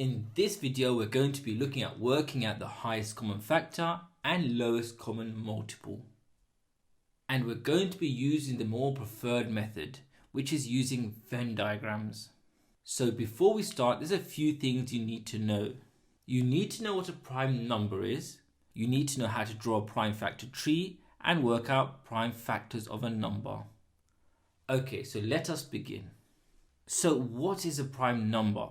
In this video, we're going to be looking at working out the highest common factor and lowest common multiple. And we're going to be using the more preferred method, which is using Venn diagrams. So before we start, there's a few things you need to know. You need to know what a prime number is. You need to know how to draw a prime factor tree and work out prime factors of a number. Okay, so let us begin. So what is a prime number?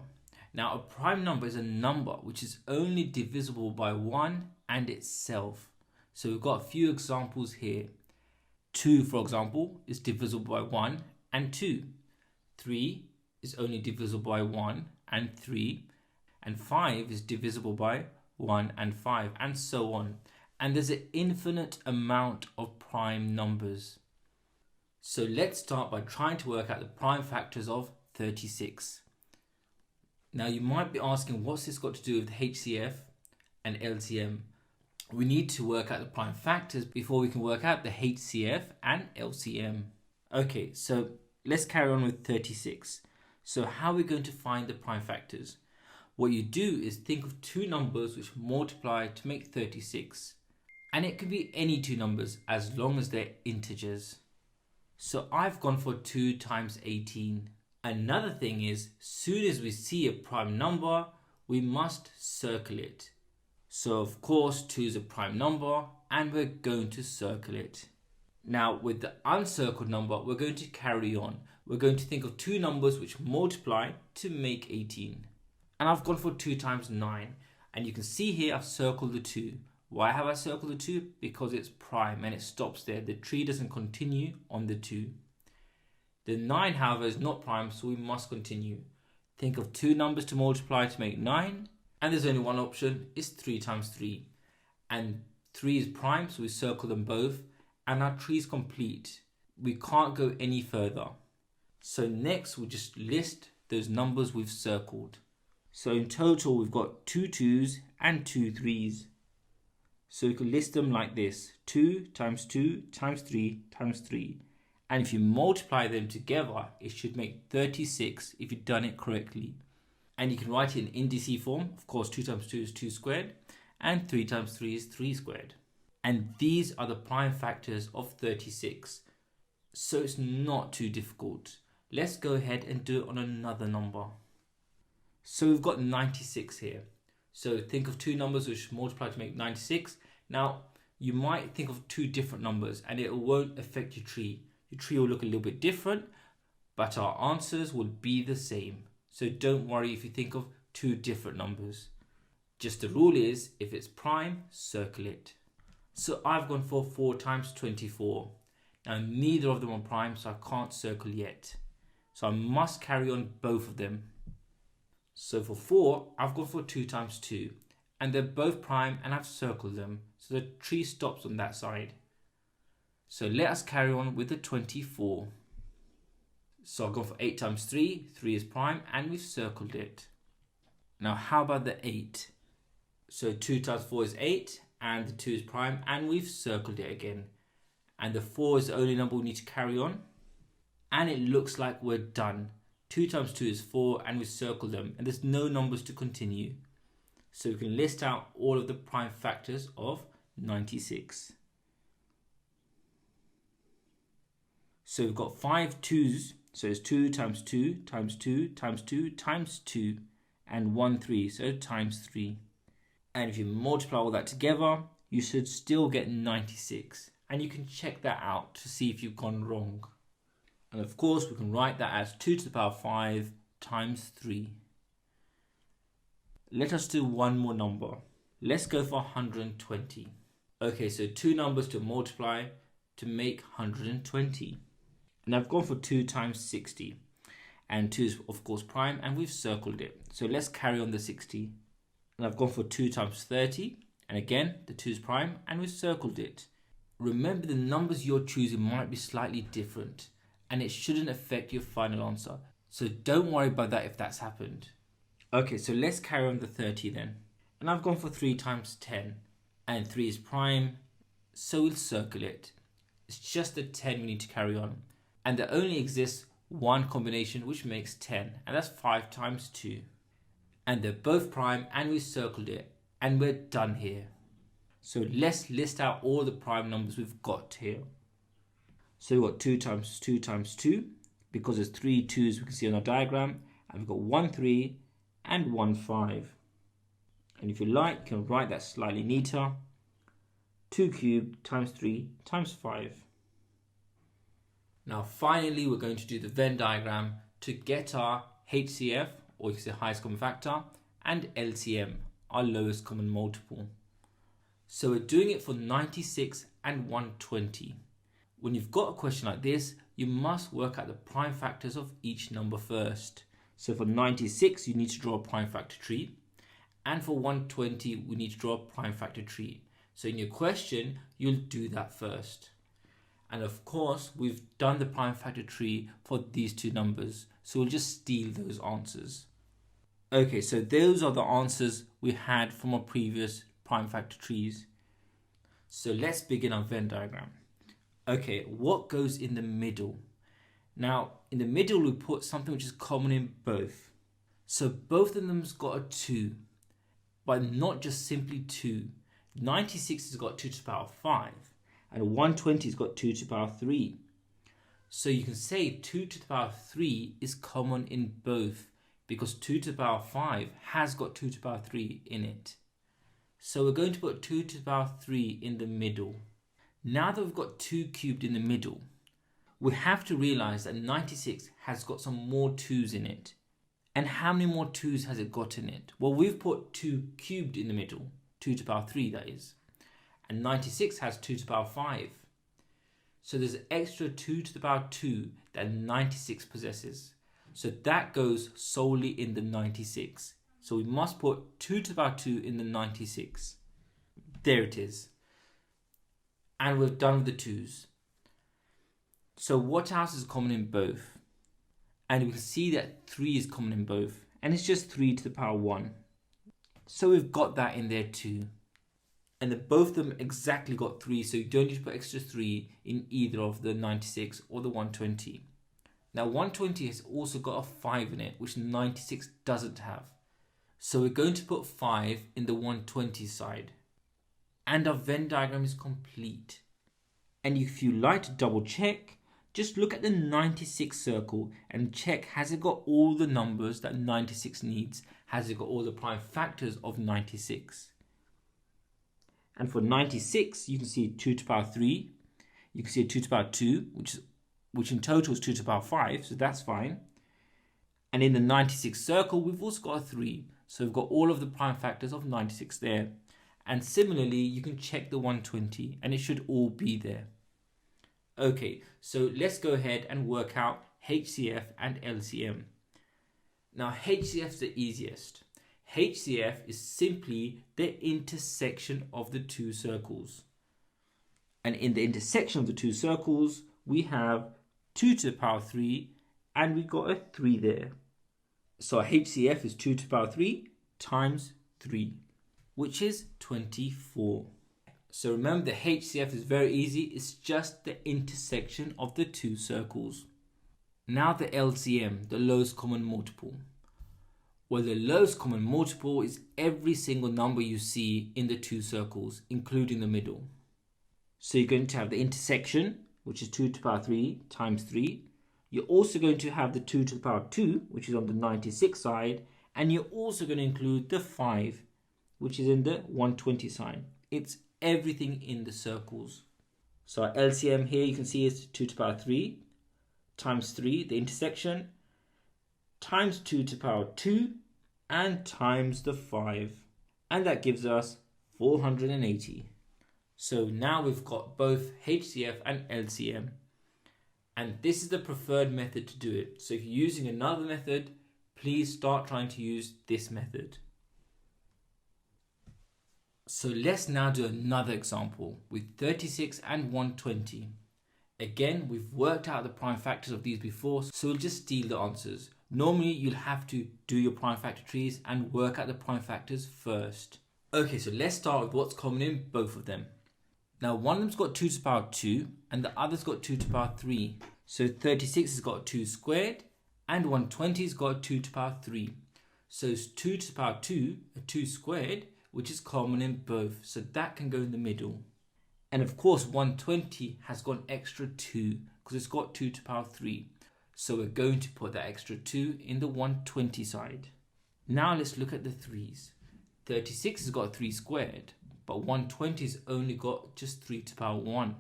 Now, a prime number is a number which is only divisible by 1 and itself. So we've got a few examples here. 2, for example, is divisible by 1 and 2. 3 is only divisible by 1 and 3. And 5 is divisible by 1 and 5, and so on. And there's an infinite amount of prime numbers. So let's start by trying to work out the prime factors of 36. Now you might be asking, what's this got to do with HCF and LCM? We need to work out the prime factors before we can work out the HCF and LCM. Okay, so let's carry on with 36. So how are we going to find the prime factors? What you do is think of two numbers which multiply to make 36. And it can be any two numbers as long as they're integers. So I've gone for 2 times 18. Another thing is, soon as we see a prime number, we must circle it. So of course 2 is a prime number and we're going to circle it. Now with the uncircled number, we're going to carry on. We're going to think of two numbers which multiply to make 18. And I've gone for 2 times 9. And you can see here I've circled the 2. Why have I circled the 2? Because it's prime and it stops there. The tree doesn't continue on the 2. The 9, however, is not prime, so we must continue. Think of two numbers to multiply to make 9. And there's only one option, it's 3 times 3. And 3 is prime, so we circle them both. And our tree is complete. We can't go any further. So next, we'll just list those numbers we've circled. So in total, we've got 2 2s and 2 3s. So we can list them like this. 2 times 2 times 3 times 3. And if you multiply them together, it should make 36 if you've done it correctly. And you can write it in indice form. Of course, 2 times 2 is 2 squared. And 3 times 3 is 3 squared. And these are the prime factors of 36. So it's not too difficult. Let's go ahead and do it on another number. So we've got 96 here. So think of two numbers which multiply to make 96. Now, you might think of two different numbers and it won't affect your tree. Your tree will look a little bit different, but our answers will be the same. So don't worry if you think of two different numbers. Just the rule is, if it's prime, circle it. So I've gone for 4 times 24. Now neither of them are prime, so I can't circle yet. So I must carry on both of them. So for 4, I've gone for 2 times 2. And they're both prime and I've circled them. So the tree stops on that side. So let us carry on with the 24. So I'll go for 8 times 3. 3 is prime and we've circled it. Now how about the 8? So 2 times 4 is 8 and the 2 is prime and we've circled it again. And the 4 is the only number we need to carry on. And it looks like we're done. 2 times 2 is 4 and we circle them and there's no numbers to continue. So we can list out all of the prime factors of 96. So we've got 5 2s, so it's 2 times 2 times 2 times 2 times 2 and 1 3, so times 3. And if you multiply all that together, you should still get 96. And you can check that out to see if you've gone wrong. And of course, we can write that as 2 to the power 5 times 3. Let us do one more number. Let's go for 120. Okay, so two numbers to multiply to make 120. And I've gone for 2 times 60. And 2 is of course prime and we've circled it. So let's carry on the 60. And I've gone for 2 times 30. And again, the 2 is prime and we've circled it. Remember, the numbers you're choosing might be slightly different. And it shouldn't affect your final answer. So don't worry about that if that's happened. Okay, so let's carry on the 30 then. And I've gone for 3 times 10. And 3 is prime, so we'll circle it. It's just the 10 we need to carry on. And there only exists one combination which makes 10. And that's 5 times 2. and they're both prime, and we circled it, and we're done here. So let's list out all the prime numbers we've got here. So we've got 2 times 2 times 2, because there's 3 2's we can see on our diagram, and we've got 1 3 and 1 5. And if you like, you can write that slightly neater. 2 cubed times 3 times 5. Now finally we're going to do the Venn diagram to get our HCF, or you can say highest common factor, and LCM, our lowest common multiple. So we're doing it for 96 and 120. When you've got a question like this, you must work out the prime factors of each number first. So for 96, you need to draw a prime factor tree. And for 120, we need to draw a prime factor tree. So in your question, you'll do that first. And of course, we've done the prime factor tree for these two numbers. So we'll just steal those answers. Okay, so those are the answers we had from our previous prime factor trees. So let's begin our Venn diagram. Okay, what goes in the middle? Now, in the middle, we put something which is common in both. So both of them's got a 2, but not just simply 2. 96 has got 2 to the power 5, and 120 has got 2 to the power 3. So you can say 2 to the power 3 is common in both, because 2 to the power 5 has got 2 to the power 3 in it. So we're going to put 2 to the power 3 in the middle. Now that we've got 2 cubed in the middle, we have to realize that 96 has got some more 2's in it. And how many more 2's has it got in it? Well, we've put 2 cubed in the middle, 2 to the power 3 that is. And 96 has 2 to the power 5. So there's an extra 2 to the power 2 that 96 possesses. So that goes solely in the 96. So we must put 2 to the power 2 in the 96. There it is. And we're done with the 2's. So what else is common in both? And we can see that 3 is common in both. And it's just 3 to the power 1. So we've got that in there too. And then both of them exactly got 3. So you don't need to put extra 3 in either of the 96 or the 120. Now 120 has also got a 5 in it, which 96 doesn't have. So we're going to put 5 in the 120 side. And our Venn diagram is complete. And if you like to double check, just look at the 96 circle and check, has it got all the numbers that 96 needs? Has it got all the prime factors of 96? And for 96, you can see 2 to the power 3. You can see a 2 to the power 2, which in total is 2 to the power 5, so that's fine. And in the 96 circle, we've also got a 3. So we've got all of the prime factors of 96 there. And similarly, you can check the 120, and it should all be there. Okay, so let's go ahead and work out HCF and LCM. Now, HCF is the easiest. HCF is simply the intersection of the two circles. And in the intersection of the two circles, we have 2 to the power 3, and we got a 3 there. So our HCF is 2 to the power 3 times 3, which is 24. So remember, the HCF is very easy. It's just the intersection of the two circles. Now the LCM, the lowest common multiple. Well, the lowest common multiple is every single number you see in the two circles, including the middle. So you're going to have the intersection, which is 2 to the power 3 times 3. You're also going to have the 2 to the power 2, which is on the 96 side. And you're also going to include the 5, which is in the 120 side. It's everything in the circles. So our LCM here, you can see, is 2 to the power 3 times 3, the intersection, times 2 to the power 2, and times the 5. And that gives us 480. So now we've got both HCF and LCM. And this is the preferred method to do it. So if you're using another method, please start trying to use this method. So let's now do another example with 36 and 120. Again, we've worked out the prime factors of these before, so we'll just steal the answers. Normally, you'll have to do your prime factor trees and work out the prime factors first. Okay, so let's start with what's common in both of them. Now, one of them's got 2 to the power 2 and the other's got 2 to the power 3. So 36 has got 2 squared and 120 has got 2 to the power 3. So it's 2 to the power 2, a 2 squared, which is common in both. So that can go in the middle. And of course, 120 has got an extra 2 because it's got 2 to the power 3. So we're going to put that extra 2 in the 120 side. Now let's look at the 3's. 36 has got 3 squared, but 120 has only got just 3 to the power 1.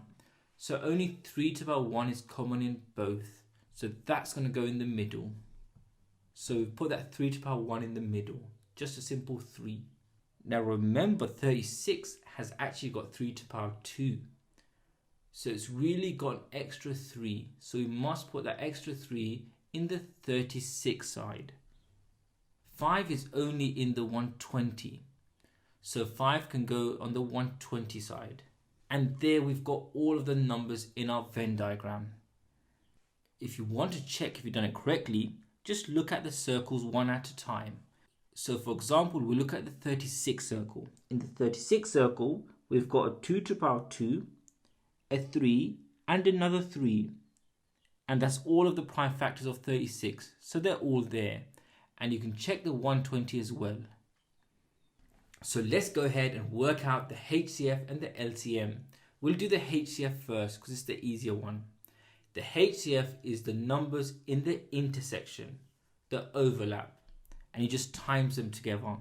So only 3 to the power 1 is common in both. So that's going to go in the middle. So we put that 3 to the power 1 in the middle. Just a simple 3. Now remember, 36 has actually got 3 to the power 2. So it's really got an extra 3. So we must put that extra 3 in the 36 side. 5 is only in the 120. So 5 can go on the 120 side. And there we've got all of the numbers in our Venn diagram. If you want to check if you've done it correctly, just look at the circles one at a time. So for example, we look at the 36 circle. In the 36 circle, we've got a 2 to the power 2, a 3, and another 3. And that's all of the prime factors of 36. So they're all there. And you can check the 120 as well. So let's go ahead and work out the HCF and the LCM. We'll do the HCF first because it's the easier one. The HCF is the numbers in the intersection, the overlap. And you just times them together.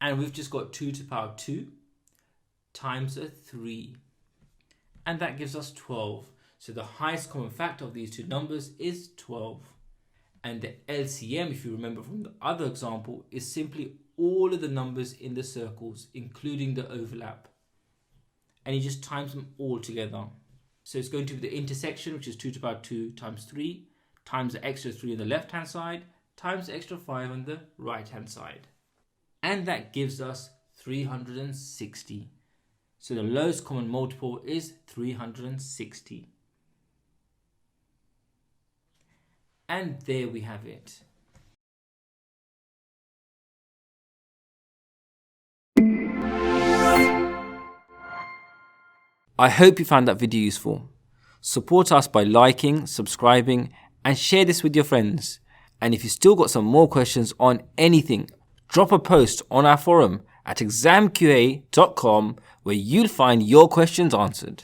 And we've just got 2 to the power 2 times a 3. And that gives us 12. So the highest common factor of these two numbers is 12. And the LCM, if you remember from the other example, is simply all of the numbers in the circles, including the overlap. And you just times them all together. So it's going to be the intersection, which is 2 to the power 2 times 3, times the extra 3 on the left-hand side, times the extra 5 on the right-hand side. And that gives us 360. So the lowest common multiple is 360. And there we have it. I hope you found that video useful. Support us by liking, subscribing, and share this with your friends. And if you still got some more questions on anything, drop a post on our forum at examqa.com where you'll find your questions answered.